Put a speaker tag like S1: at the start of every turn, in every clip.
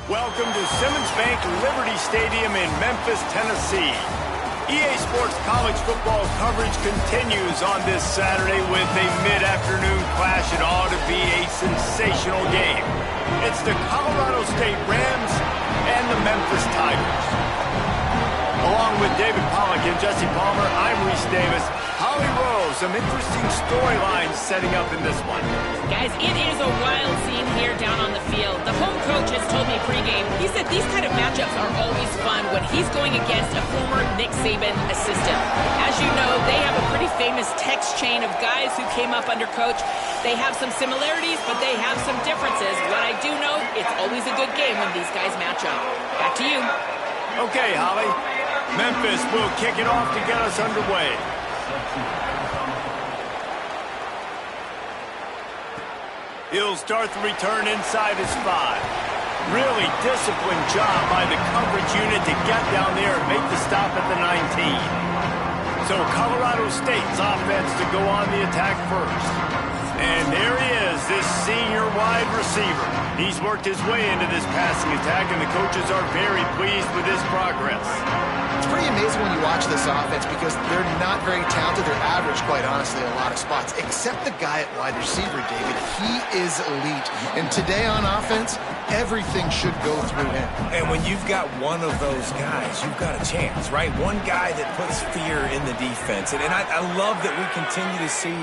S1: Welcome to Simmons Bank Liberty Stadium in Memphis, Tennessee. EA Sports college football coverage continues on this Saturday with a mid-afternoon clash. It ought to be a sensational game. It's the Colorado State Rams and the Memphis Tigers. Along with David Pollack and Jesse Palmer, I'm Reese Davis. Holly Rowe, some interesting storylines setting up in this one.
S2: Guys, it is a wild scene here down on the field. The home coach has told me pregame, he said these kind of matchups are always fun when he's going against a former Nick Saban assistant. As you know, they have a pretty famous text chain of guys who came up under coach. They have some similarities, but they have some differences. What I do know, it's always a good game when these guys match up. Back to you.
S1: Okay, Holly. Memphis will kick it off to get us underway. He'll start the return inside his 5. Really disciplined job by the coverage unit to get down there and make the stop at the 19. So Colorado State's offense to go on the attack first. And there he is, this senior wide receiver. He's worked his way into this passing attack, and the coaches are very pleased with his progress.
S3: It's pretty amazing when you watch this offense because they're not very talented. They're average, quite honestly, in a lot of spots, except the guy at wide receiver, David. He is elite. And today on offense, everything should go through him.
S4: And when you've got one of those guys, you've got a chance, right? One guy that puts fear in the defense. And I love that we continue to see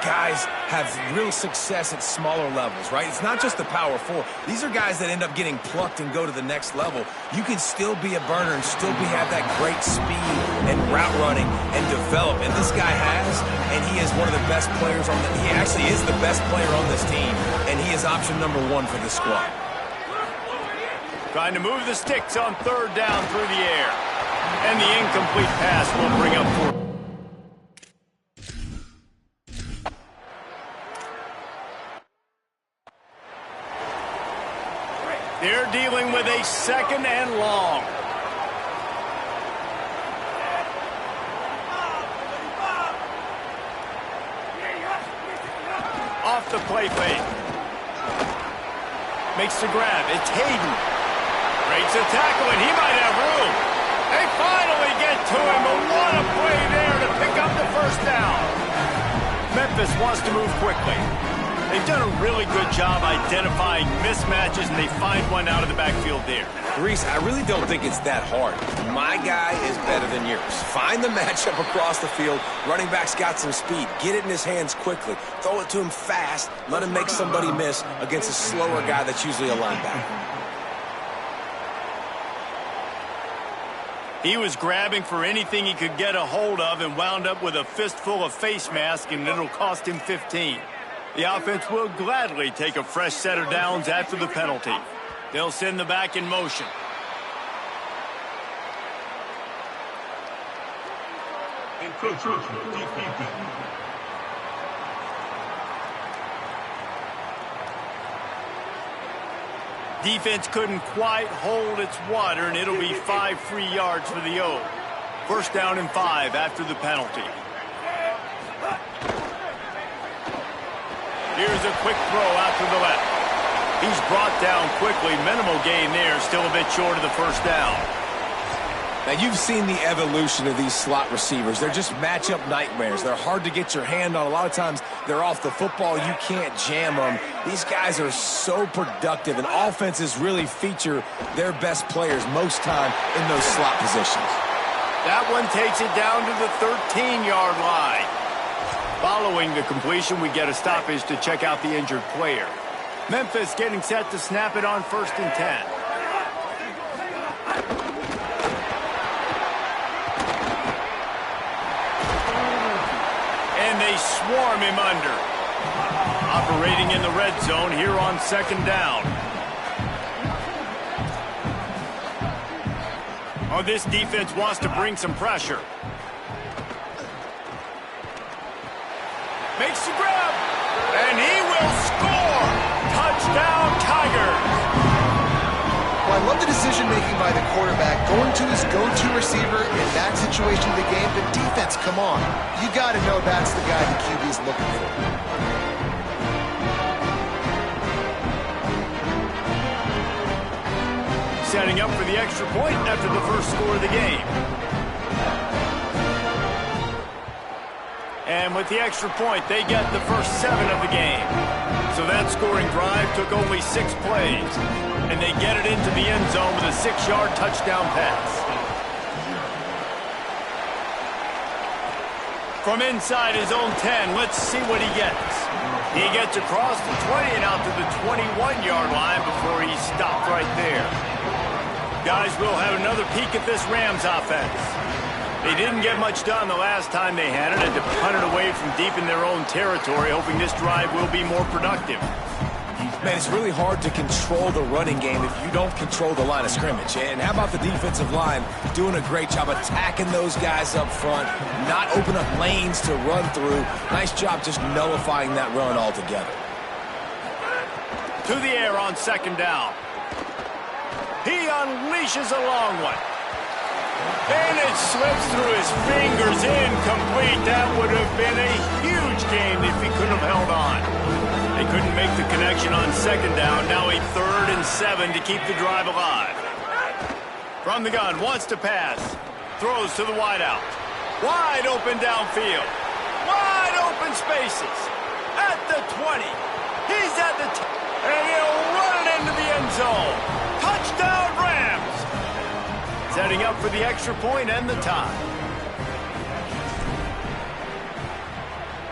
S4: guys have real success at smaller levels, right? It's not just the power 4. These are guys that end up getting plucked and go to the next level. You can still be a burner and still have that great speed and route running and develop. And this guy has, and he is one of the best players on he actually is the best player on this team, and he is option number 1 for this squad.
S1: Trying to move the sticks on 3rd down through the air. And the incomplete pass will bring up 4. They're dealing with a 2nd and long. Off the play fake. Makes the grab. It's Hayden. Breaks a tackle, and he might have room. They finally get to him, but what a play there to pick up the first down. Memphis wants to move quickly. They've done a really good job identifying mismatches, and they find one out of the backfield there.
S4: Reese, I really don't think it's that hard. My guy is better than yours. Find the matchup across the field. Running back's got some speed. Get it in his hands quickly. Throw it to him fast. Let him make somebody miss against a slower guy that's usually a linebacker.
S1: He was grabbing for anything he could get a hold of and wound up with a fistful of face masks, and it'll cost him 15. The offense will gladly take a fresh set of downs after the penalty. They'll send the back in motion. Defense couldn't quite hold its water, and it'll be 5 free yards for the O. First down and 5 after the penalty. Here's a quick throw out to the left. He's brought down quickly. Minimal gain there, still a bit short of the first down.
S4: Now, you've seen the evolution of these slot receivers. They're just matchup nightmares. They're hard to get your hand on. A lot of times, they're off the football. You can't jam them. These guys are so productive, and offenses really feature their best players most time in those slot positions.
S1: That one takes it down to the 13-yard line. Following the completion, we get a stoppage to check out the injured player. Memphis getting set to snap it on 1st and 10. And they swarm him under. Operating in the red zone here on 2nd down. Oh, this defense wants to bring some pressure. Makes the grab, and he will score! Touchdown, Tigers!
S3: Well, I love the decision-making by the quarterback, going to his go-to receiver in that situation of the game. But defense, come on. You got to know that's the guy the QB's looking for.
S1: Setting up for the extra point after the first score of the game. And with the extra point, they get the first 7 of the game. So that scoring drive took only 6 plays. And they get it into the end zone with a 6-yard touchdown pass. From inside his own 10, let's see what he gets. He gets across the 20 and out to the 21-yard line before he stopped right there. Guys, we'll have another peek at this Rams offense. They didn't get much done the last time they had it, and to punt it away from deep in their own territory, hoping this drive will be more productive.
S4: Man, it's really hard to control the running game if you don't control the line of scrimmage. And how about the defensive line doing a great job attacking those guys up front, not open up lanes to run through. Nice job just nullifying that run altogether.
S1: To the air on 2nd down. He unleashes a long one. And it slips through his fingers, incomplete. That would have been a huge gain if he could have held on. They couldn't make the connection on 2nd down. Now a 3rd and 7 to keep the drive alive. From the gun, wants to pass. Throws to the wideout. Wide open downfield. Wide open spaces. At the 20. He's at the 10. And he'll run it into the end zone. Touchdown, Rams. Setting up for the extra point and the tie.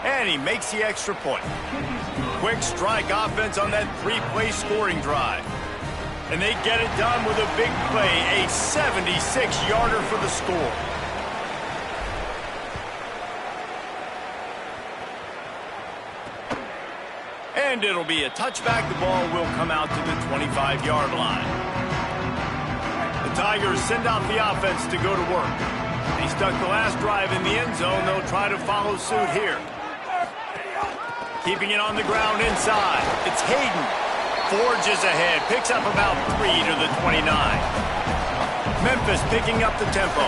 S1: And he makes the extra point. Quick strike offense on that 3-play scoring drive. And they get it done with a big play, a 76-yarder for the score. And it'll be a touchback. The ball will come out to the 25-yard line. The Tigers send out the offense to go to work. They stuck the last drive in the end zone. They'll try to follow suit here. Keeping it on the ground inside. It's Hayden. Forges ahead. Picks up about 3 to the 29. Memphis picking up the tempo.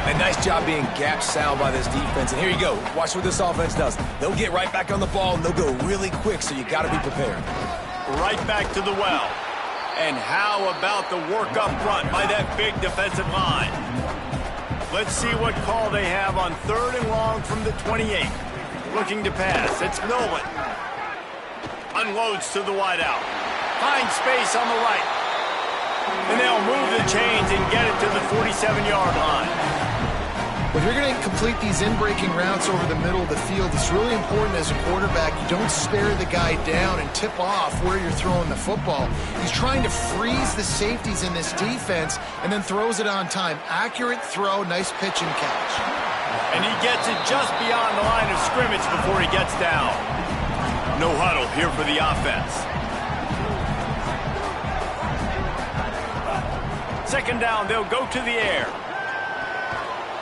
S4: A nice job being gap sound by this defense. And here you go. Watch what this offense does. They'll get right back on the ball, and they'll go really quick, so you got to be prepared.
S1: Right back to the well. And how about the work up front by that big defensive line? Let's see what call they have on 3rd and long from the 28. Looking to pass. It's Nolan. Unloads to the wideout. Finds space on the right. And they'll move the chains and get it to the 47-yard line.
S3: If you're going to complete these in-breaking routes over the middle of the field, it's really important as a quarterback you don't stare the guy down and tip off where you're throwing the football. He's trying to freeze the safeties in this defense and then throws it on time. Accurate throw, nice pitch and catch.
S1: And he gets it just beyond the line of scrimmage before he gets down. No huddle here for the offense. 2nd down, they'll go to the air.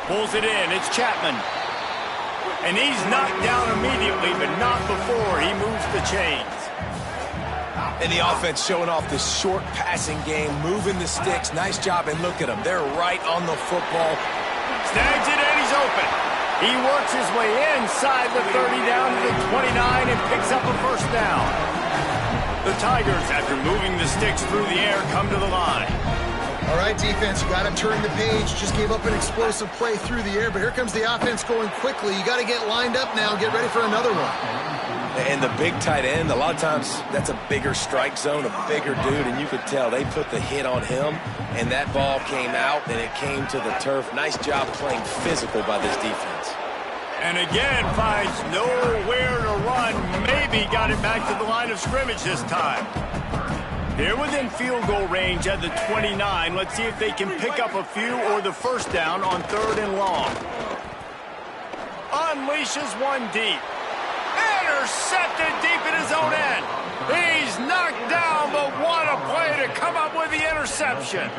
S1: Pulls it in. It's Chapman. And he's knocked down immediately, but not before he moves the chains.
S4: And the offense showing off this short passing game, moving the sticks. Nice job, and look at them. They're right on the football.
S1: Snags it, and he's open. He works his way inside the 30 down to the 29 and picks up a 1st down. The Tigers, after moving the sticks through the air, come to the line.
S3: All right, defense, you got to turn the page. Just gave up an explosive play through the air, but here comes the offense going quickly. You got to get lined up now and get ready for another one.
S4: And the big tight end, a lot of times that's a bigger strike zone, a bigger dude, and you could tell they put the hit on him, and that ball came out, and it came to the turf. Nice job playing physical by this defense.
S1: And again, finds nowhere to run. Maybe got it back to the line of scrimmage this time. They're within field goal range at the 29. Let's see if they can pick up a few or the 1st down on 3rd and long. Unleashes one deep. Intercepted deep in his own end. He's knocked down, but what a play to come up with the interception.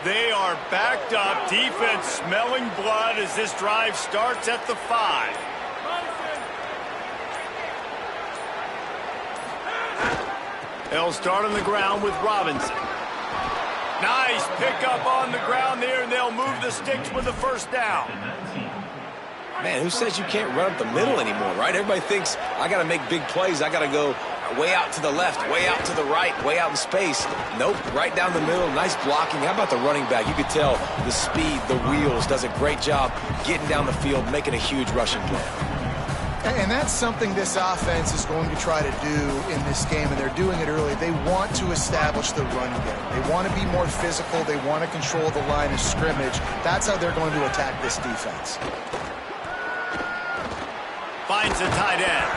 S1: They are backed up. Defense smelling blood as this drive starts at the 5. They'll start on the ground with Robinson. Nice pickup on the ground there, and they'll move the sticks with the 1st down.
S4: Man, who says you can't run up the middle anymore, right? Everybody thinks, I got to make big plays. I got to go way out to the left, way out to the right, way out in space. Nope, right down the middle. Nice blocking. How about the running back? You could tell the speed, the wheels, does a great job getting down the field, making a huge rushing play.
S3: And that's something this offense is going to try to do in this game, and they're doing it early. They want to establish the run game. They want to be more physical. They want to control the line of scrimmage. That's how they're going to attack this defense.
S1: Finds a tight end.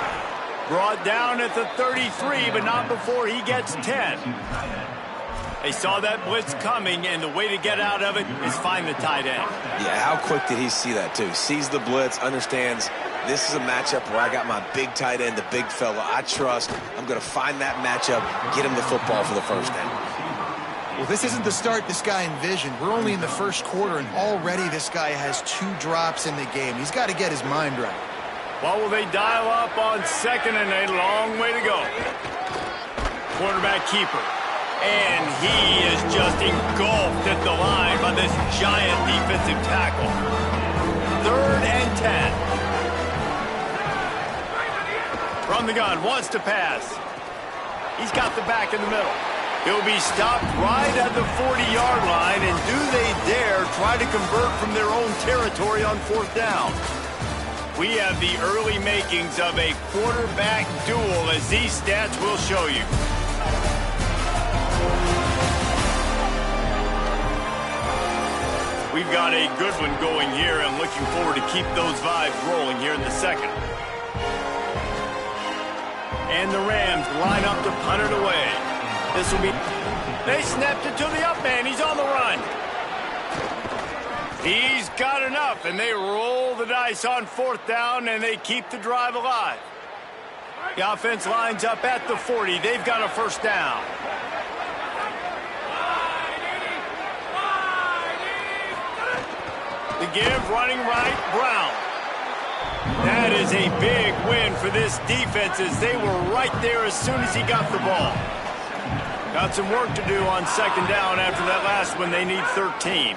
S1: Brought down at the 33, but not before he gets 10. They saw that blitz coming, and the way to get out of it is find the tight end.
S4: Yeah, how quick did he see that, too? Sees the blitz, understands this is a matchup where I got my big tight end, the big fella I trust. I'm going to find that matchup, get him the football for the 1st down.
S3: Well, this isn't the start this guy envisioned. We're only in the 1st quarter, and already this guy has 2 drops in the game. He's got to get his mind right.
S1: Well, will they dial up on 2nd and a long way to go? Quarterback keeper. And he is just engulfed at the line by this giant defensive tackle. 3rd and 10. From the gun, wants to pass. He's got the back in the middle. He'll be stopped right at the 40-yard line, and do they dare try to convert from their own territory on 4th down? We have the early makings of a quarterback duel, as these stats will show you. We've got a good one going here. I'm looking forward to keep those vibes rolling here in the 2nd. And the Rams line up to punt it away. This will be... They snapped it to the up man. He's on the run. He's got enough, and they roll the dice on 4th down, and they keep the drive alive. The offense lines up at the 40. They've got a 1st down. The give, running right, Brown. That is a big win for this defense, as they were right there as soon as he got the ball. Got some work to do on 2nd down after that last one. They need 13.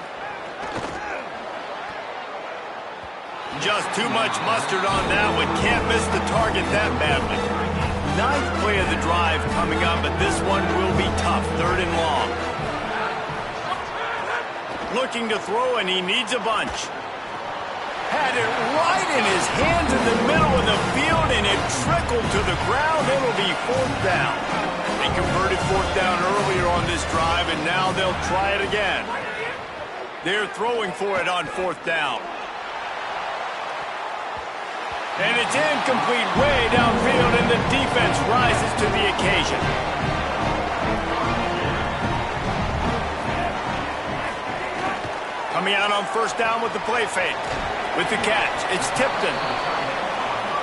S1: Just too much mustard on that one. Can't miss the target that badly. Ninth play of the drive coming up, but this one will be tough. 3rd and long. Looking to throw, and he needs a bunch. Had it right in his hands in the middle of the field, and it trickled to the ground. It'll be 4th down. They converted 4th down earlier on this drive, and now they'll try it again. They're throwing for it on 4th down. And it's incomplete way downfield, and the defense rises to the occasion. Coming out on 1st down with the play fake. With the catch, it's Tipton.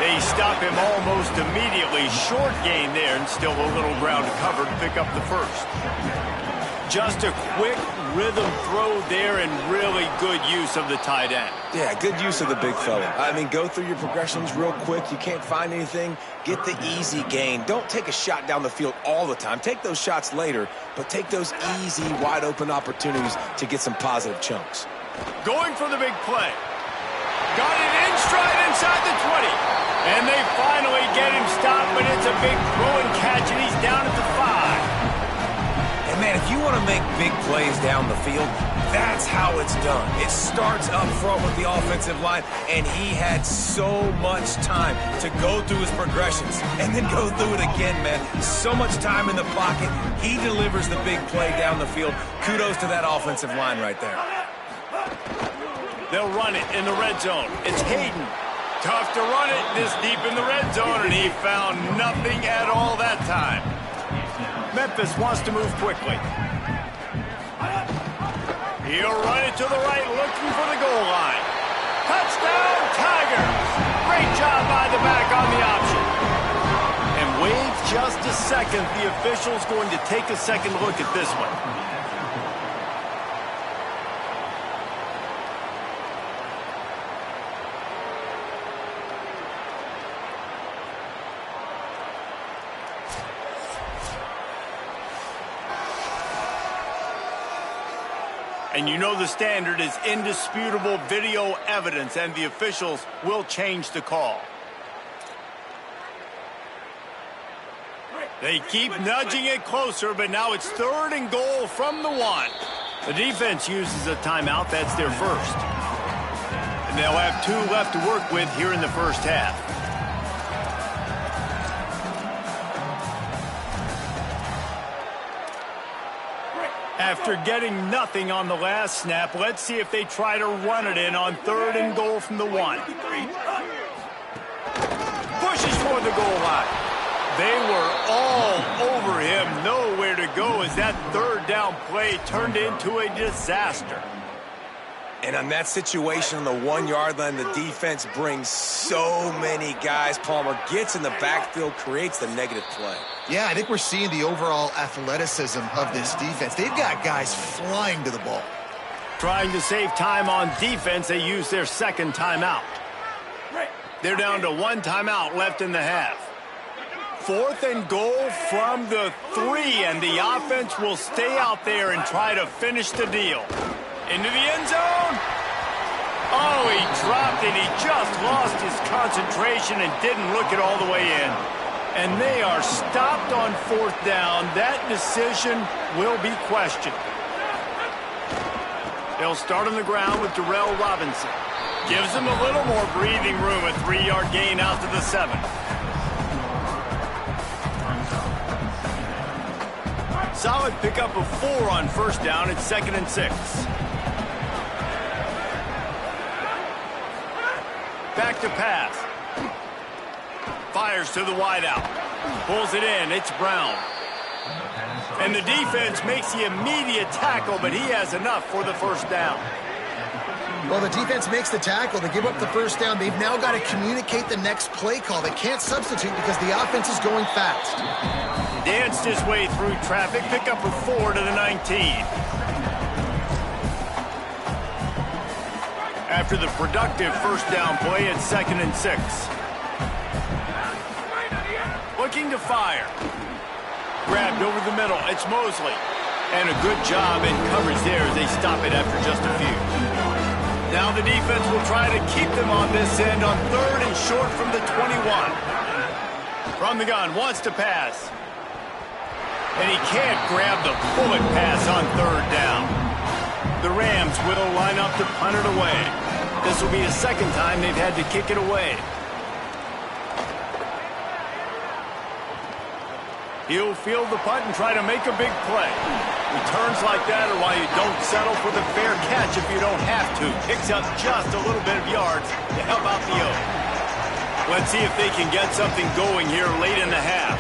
S1: They stop him almost immediately. Short gain there, and still a little ground to cover to pick up the 1st. Just a quick rhythm throw there, and really good use of the tight end.
S4: Yeah, good use of the big fella. I mean, go through your progressions real quick. You can't find anything, get the easy gain. Don't take a shot down the field all the time. Take those shots later, but take those easy, wide-open opportunities to get some positive chunks.
S1: Going for the big play. Got it in stride inside the 20. And they finally get him stopped, but it's a big throw and catch, and he's down at the 5.
S4: And, man, if you want to make big plays down the field, that's how it's done. It starts up front with the offensive line, and he had so much time to go through his progressions and then go through it again, man. So much time in the pocket. He delivers the big play down the field. Kudos to that offensive line right there.
S1: They'll run it in the red zone. It's Hayden. Tough to run it this deep in the red zone, and he found nothing at all that time. Memphis wants to move quickly. He'll run it to the right, looking for the goal line. Touchdown, Tigers! Great job by the back on the option. And wait just a second. The official's going to take a second look at this one. And you know the standard is indisputable video evidence, and the officials will change the call. They keep nudging it closer, but now it's 3rd and goal from the 1. The defense uses a timeout. That's their first. And they'll have 2 left to work with here in the first half. After getting nothing on the last snap, let's see if they try to run it in on 3rd and goal from the 1. Pushes for the goal line. They were all over him. Nowhere to go as that 3rd down play turned into a disaster.
S4: And on that situation on the 1-yard line, the defense brings so many guys. Palmer gets in the backfield, creates the negative play.
S3: Yeah, I think we're seeing the overall athleticism of this defense. They've got guys flying to the ball.
S1: Trying to save time on defense, they use their 2nd timeout. They're down to 1 timeout left in the half. 4th and goal from the 3, and the offense will stay out there and try to finish the deal. Into the end zone. Oh, he dropped it. He just lost his concentration and didn't look it all the way in. And they are stopped on 4th down. That decision will be questioned. They'll start on the ground with Darrell Robinson. Gives them a little more breathing room. A 3-yard gain out to the 7. Solid pickup of 4 on 1st down. It's 2nd and 6. Back to pass. Fires to the wideout. Pulls it in. It's Brown. And the defense makes the immediate tackle, but he has enough for the 1st down.
S3: Well, the defense makes the tackle. They give up the 1st down. They've now got to communicate the next play call. They can't substitute because the offense is going fast.
S1: Danced his way through traffic. Pickup of 4 to the 19. After the productive 1st down play, it's 2nd and 6. Looking to fire. Grabbed over the middle. It's Mosley. And a good job in coverage there as they stop it after just a few. Now the defense will try to keep them on this end on 3rd and short from the 21. From the gun, wants to pass. And he can't grab the bullet pass on 3rd down. The Rams will line up to punt it away. This will be the 2nd time they've had to kick it away. He'll field the punt and try to make a big play. Returns like that are why you don't settle for the fair catch if you don't have to. Picks up just a little bit of yards to help out the O. Let's see if they can get something going here late in the half.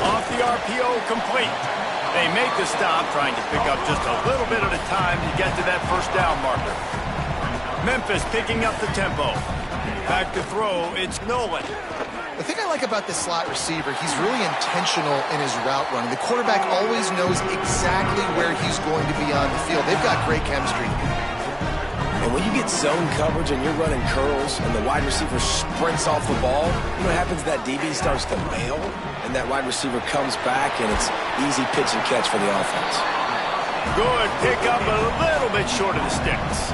S1: Off the RPO, complete. They make the stop, trying to pick up just a little bit at a time to get to that 1st down marker. Memphis picking up the tempo. Back to throw, it's Nolan.
S3: The thing I like about this slot receiver, he's really intentional in his route running. The quarterback always knows exactly where he's going to be on the field. They've got great chemistry.
S4: And when you get zone coverage and you're running curls and the wide receiver sprints off the ball, you know what happens? That DB starts to bail, and that wide receiver comes back, and it's easy pitch and catch for the offense.
S1: Good pick up, a little bit short of the sticks.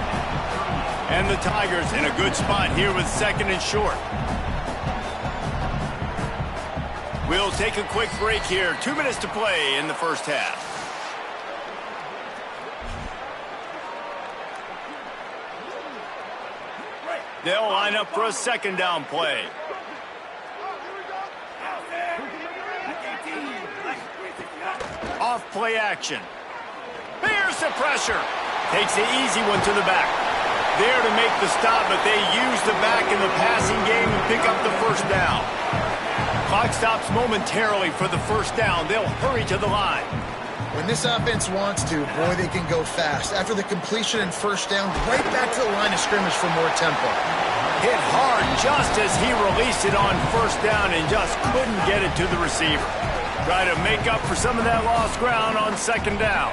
S1: And the Tigers in a good spot here with 2nd and short. We'll take a quick break here. 2 minutes to play in the 1st half. They'll line up for a 2nd down play. Off play action. Here's the pressure. Takes the easy one to the back. There to make the stop, but they use the back in the passing game and pick up the 1st down. Clock stops momentarily for the 1st down. They'll hurry to the line.
S3: When this offense wants to, boy, they can go fast. After the completion and 1st down, right back to the line of scrimmage for more tempo.
S1: Hit hard just as he released it on 1st down and just couldn't get it to the receiver. Try to make up for some of that lost ground on 2nd down.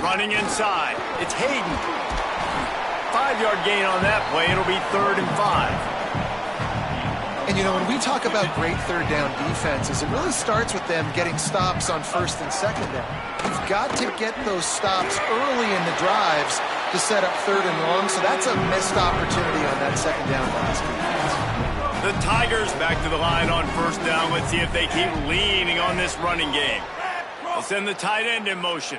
S1: Running inside. It's Hayden. 5-yard gain on that play. It'll be 3rd and 5.
S3: And, you know, when we talk about great 3rd down defenses, it really starts with them getting stops on 1st and 2nd down. You've got to get those stops early in the drives to set up 3rd and long, so that's a missed opportunity on that 2nd down pass.
S1: The Tigers back to the line on 1st down. Let's see if they keep leaning on this running game. They'll send the tight end in motion.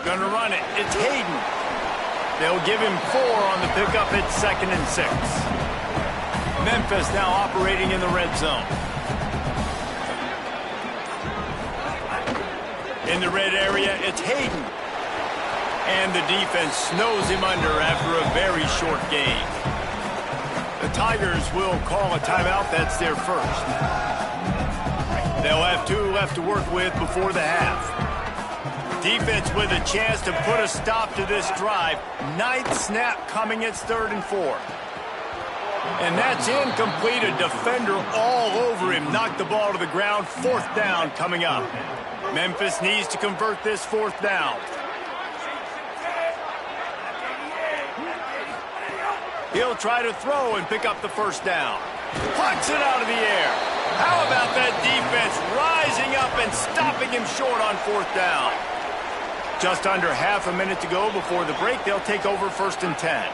S1: Gonna run it. It's Hayden. They'll give him 4 on the pickup at 2nd and 6. Memphis now operating in the red zone. In the red area, it's Hayden. And the defense snows him under after a very short gain. The Tigers will call a timeout. That's their 1st. They'll have 2 left to work with before the half. Defense with a chance to put a stop to this drive. 9th snap coming. It's 3rd and 4. And that's incomplete. A defender all over him. Knocked the ball to the ground. 4th down coming up. Memphis needs to convert this 4th down. He'll try to throw and pick up the 1st down. Plucks it out of the air. How about that defense rising up and stopping him short on 4th down? Just under half a minute to go before the break. They'll take over 1st and 10.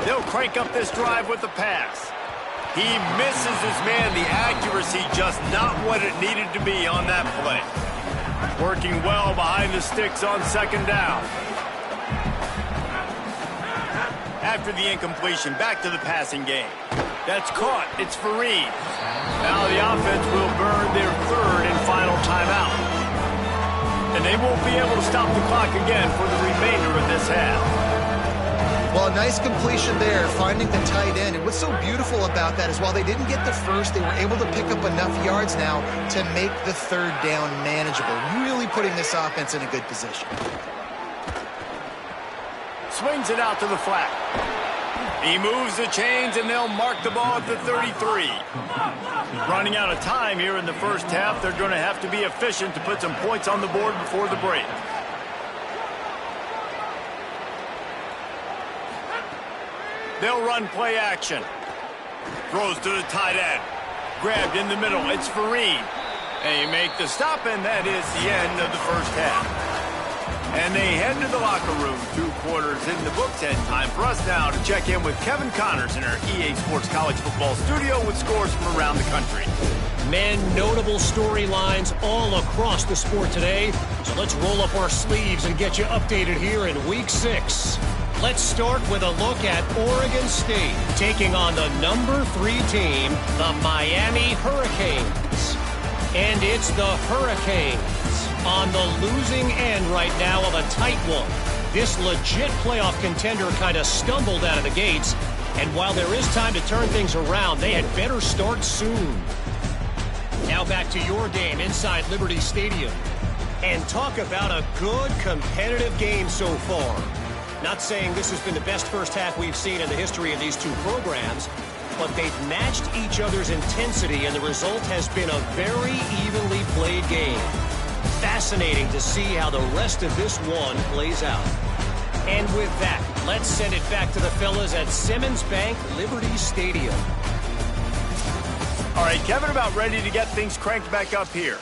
S1: They'll crank up this drive with the pass. He misses his man. The accuracy just not what it needed to be on that play. Working well behind the sticks on 2nd down. After the incompletion, back to the passing game. That's caught. It's Fareed. Now the offense will burn their 3rd and final timeout. And they won't be able to stop the clock again for the remainder of this half.
S3: Well, a nice completion there, finding the tight end. And what's so beautiful about that is while they didn't get the 1st, they were able to pick up enough yards now to make the 3rd down manageable. Really putting this offense in a good position.
S1: Swings it out to the flat. He moves the chains, and they'll mark the ball at the 33. Running out of time here in the first half. They're going to have to be efficient to put some points on the board before the break. They'll run play action. Throws to the tight end. Grabbed in the middle. It's Fareed. They make the stop, and that is the end of the first half. And they head to the locker room. 2 quarters in the books, and time for us now to check in with Kevin Connors in our EA Sports College Football studio with scores from around the country.
S5: Men, notable storylines all across the sport today. So let's roll up our sleeves and get you updated here in Week 6. Let's start with a look at Oregon State taking on the number 3 team, the Miami Hurricanes. And it's the Hurricanes on the losing end right now of a tight one. This legit playoff contender kind of stumbled out of the gates, and while there is time to turn things around, they had better start soon. Now back to your game inside Liberty Stadium. And talk about a good competitive game so far. Not saying this has been the best first half we've seen in the history of these 2 programs, but they've matched each other's intensity, and the result has been a very evenly played game. Fascinating to see how the rest of this one plays out. And with that, let's send it back to the fellas at Simmons Bank Liberty Stadium.
S1: All right, Kevin, about ready to get things cranked back up here.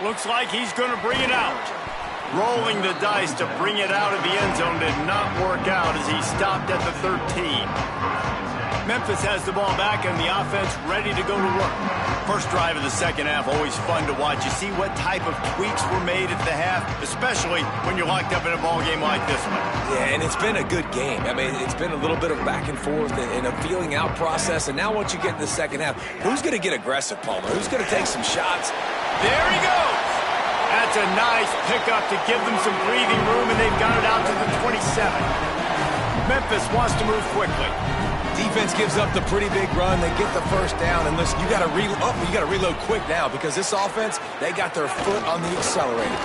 S1: Looks like he's going to bring it out. Rolling the dice to bring it out of the end zone did not work out as he stopped at the 13. Memphis has the ball back and the offense ready to go to work. First drive of the second half, always fun to watch. You see what type of tweaks were made at the half, especially when you're locked up in a ball game like this one.
S4: Yeah, and it's been a good game. I mean, it's been a little bit of back and forth and a feeling out process. And now once you get in the second half, who's going to get aggressive, Palmer? Who's going to take some shots?
S1: There he goes. That's a nice pickup to give them some breathing room, and they've got it out to the 27. Memphis wants to move quickly.
S4: Defense gives up the pretty big run. They get the first down, and listen, you got to reload quick now because this offense, they got their foot on the accelerator.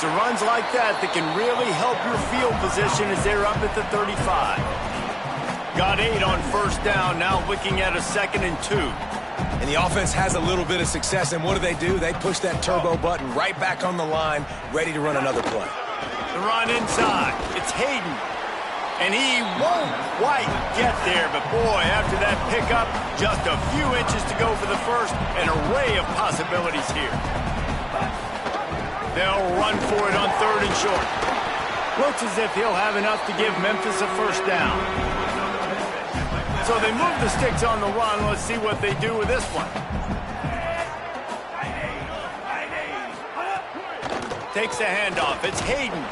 S1: So runs like that can really help your field position as they're up at the 35. Got 8 on first down, now looking at a 2nd and 2.
S4: And the offense has a little bit of success, and what do? They push that turbo button right back on the line, ready to run another play.
S1: The run inside. It's Hayden. And he won't quite get there, but boy, after that pickup, just a few inches to go for the first, an array of possibilities here. They'll run for it on 3rd and short. Looks as if he'll have enough to give Memphis a first down. So they move the sticks on the run. Let's see what they do with this one. Takes the handoff. It's Hayden.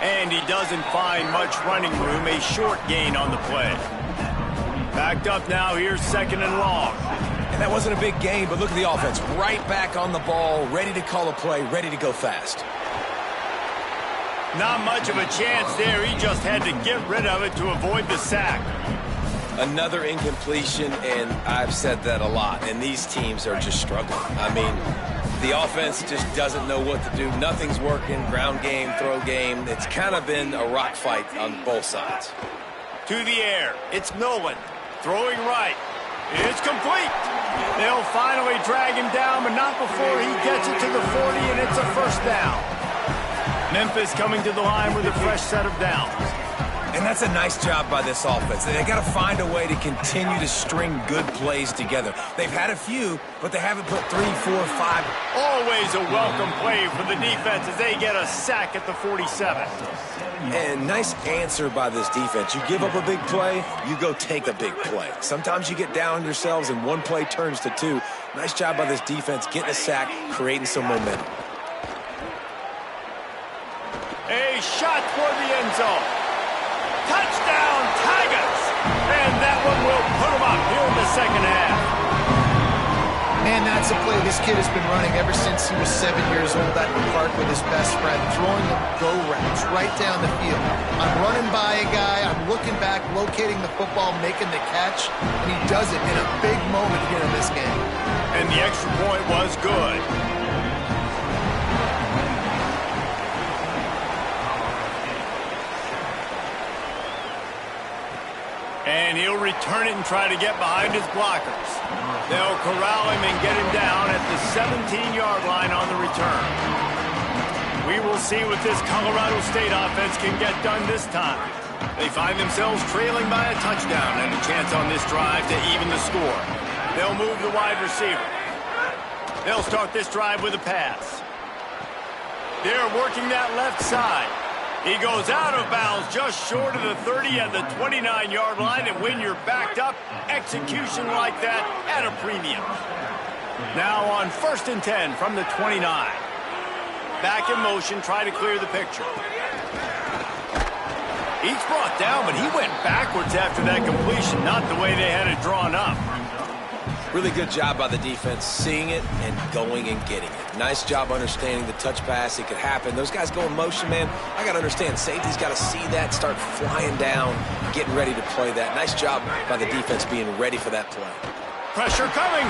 S1: And he doesn't find much running room. A short gain on the play. Backed up now. Here's 2nd and long.
S4: And that wasn't a big gain, but look at the offense. Right back on the ball, ready to call a play, ready to go fast.
S1: Not much of a chance there. He just had to get rid of it to avoid the sack.
S4: Another incompletion, and I've said that a lot, and these teams are just struggling. I mean, the offense just doesn't know what to do. Nothing's working, ground game, throw game. It's kind of been a rock fight on both sides.
S1: To the air, it's Nolan, throwing right. It's complete. They'll finally drag him down, but not before he gets it to the 40, and it's a first down. Memphis coming to the line with a fresh set of downs.
S4: And that's a nice job by this offense. They got to find a way to continue to string good plays together. They've had a few, but they haven't put 3, 4, 5.
S1: Always a welcome play for the defense as they get a sack at the 47.
S4: And nice answer by this defense. You give up a big play, you go take a big play. Sometimes you get down on yourselves and one play turns to two. Nice job by this defense getting a sack, creating some momentum.
S1: A shot toward the end zone. Touchdown, Tigers! And that one will put them up here in the second half.
S3: Man, that's a play this kid has been running ever since he was 7 years old at the park with his best friend, throwing him go routes right down the field. I'm running by a guy, I'm looking back, locating the football, making the catch, and he does it in a big moment here in this game.
S1: And the extra point was good. And he'll return it and try to get behind his blockers. They'll corral him and get him down at the 17-yard line on the return. We will see what this Colorado State offense can get done this time. They find themselves trailing by a touchdown and a chance on this drive to even the score. They'll move the wide receiver. They'll start this drive with a pass. They're working that left side. He goes out of bounds just short of the 30 at the 29-yard line, and when you're backed up, execution like that at a premium. Now on 1st and 10 from the 29. Back in motion, try to clear the picture. He's brought down, but he went backwards after that completion, not the way they had it drawn up.
S4: Really good job by the defense, seeing it and going and getting it. Nice job understanding the touch pass. It could happen. Those guys go in motion, man. I got to understand, safety's got to see that, start flying down, getting ready to play that. Nice job by the defense being ready for that play.
S1: Pressure coming.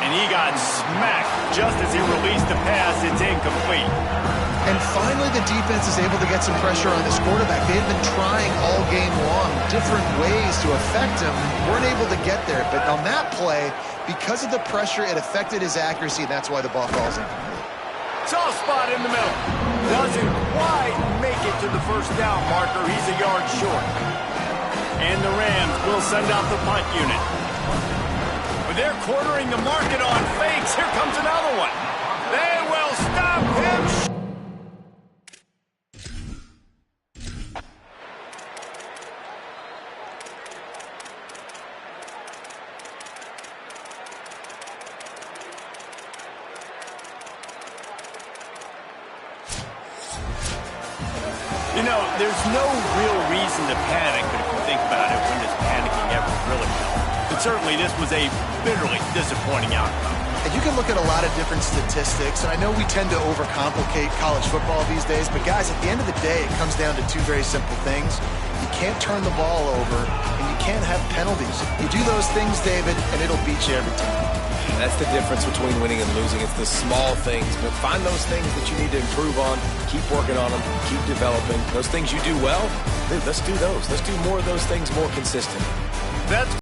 S1: And he got smacked just as he released the pass. It's incomplete.
S3: And finally, the defense is able to get some pressure on this quarterback. They've been trying all game long different ways to affect him. Weren't able to get there. But on that play, because of the pressure, it affected his accuracy, and that's why the ball falls in.
S1: Soft spot in the middle. Doesn't quite make it to the first down marker. He's a yard short. And the Rams will send out the punt unit. But they're quartering the market on fakes. Here comes another one. They will stop him. You know, there's no real reason to panic, but if you think about it, when does panicking ever really help? But certainly this was a bitterly disappointing outcome.
S3: And you can look at a lot of different statistics, and I know we tend to overcomplicate college football these days, but guys, at the end of the day, it comes down to two very simple things. You can't turn the ball over, and you can't have penalties. You do those things, David, and it'll beat you every time.
S4: That's the difference between winning and losing. It's the small things. But find those things that you need to improve on. Keep working on them. Keep developing. Those things you do well, dude, let's do those. Let's do more of those things more consistently.
S1: That's